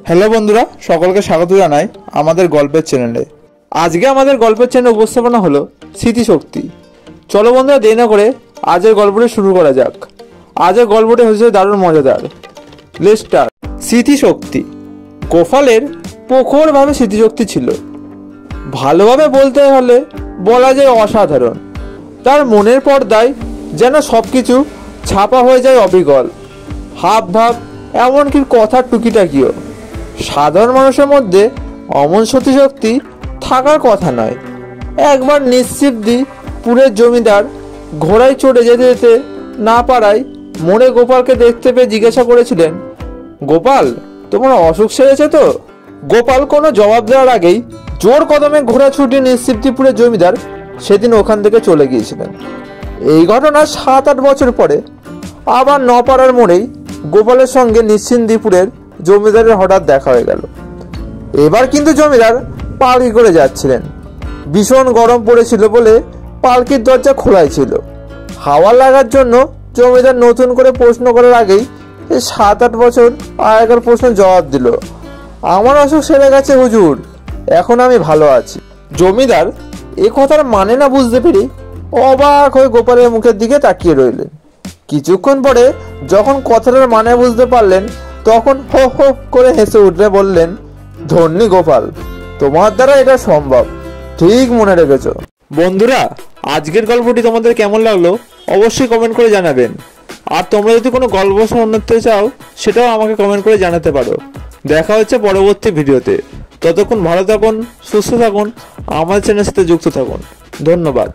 Hello বন্ধুরা, সকলকে স্বাগত জানাই আমাদের গল্পের চ্যানেলে। আজকে আমাদের গল্পের চ্যানেলে উপস্থাপনা হলো স্মৃতিশক্তি। চলো বন্ধুরা, দেরি না করে আজকের গল্পটি শুরু করা যাক। আজকের গল্পটি হচ্ছে দারুণ মজাদার। Let's start. স্মৃতিশক্তি। গোপালের প্রখরভাবে স্মৃতিশক্তি ছিল। ভালোভাবে বলতে হলে বলা যায় অসাধারণ। তার মনের পর্দায় যেন সব কিছু ছাপা হয়ে যায় অবিকল। হাব ভাব, এমনকি কথার টুকিটাকিও। সাধারণ মানুষের মধ্যে অমন স্মৃতিশক্তি থাকার কথা নয়। একবার নিশ্চিবদিপুরের জমিদার ঘোড়ায় চড়ে যেতে যেতে না পারায় মোড়ে গোপালকে দেখতে পেয়ে জিজ্ঞাসা করেছিলেন, গোপাল, তোমার অসুখ সেরেছে তো? গোপাল কোনো জবাব দেওয়ার আগেই জোর কদমে ঘোড়া ছুটিয়ে নিশ্চিবদিপুরের জমিদার সেদিন ওখান থেকে চলে গিয়েছিলেন। এই ঘটনা 7-8 বছর পরে আবার নপাড়ার মোড়েই গোপালের সঙ্গে নিশ্চিবদিপুরের জমিদারের হঠাৎ দেখা হয়ে গেল। এবার কিন্তু জমিদার পালকি করে যাচ্ছিলেন। ভীষণ গরম পড়েছিল বলে পালকির দরজা খোলাই ছিল। হাওয়া লাগার জন্য জমিদার নতুন করে প্রশ্ন করার আগেই 7-8 বছর আগের প্রশ্ন জবাব দিল, আমার অসুখ সেরে গেছে হুজুর, এখন আমি ভালো আছি। জমিদার এ কথার মানে না বুঝতে পেরে অবাক হয়ে গোপালের মুখের দিকে তাকিয়ে রইলেন। কিছুক্ষণ পরে যখন কথাটার মানে বুঝতে পারলেন, তখন হো হো করে হেসে উঠলে বললেন, ধন্যী গোপাল, তোমার দ্বারা এটা সম্ভব, ঠিক মনে রেখেছো। বন্ধুরা, আজকের গল্পটি তোমাদের কেমন লাগলো অবশ্যই কমেন্ট করে জানাবেন। আর তোমরা যদি কোনো গল্প শোনাতে চাও সেটাও আমাকে কমেন্ট করে জানাতে পারো। দেখা হচ্ছে পরবর্তী ভিডিওতে। ততক্ষণ ভালো থাকুন, সুস্থ থাকুন, আমার চ্যানেলের সাথে যুক্ত থাকুন। ধন্যবাদ।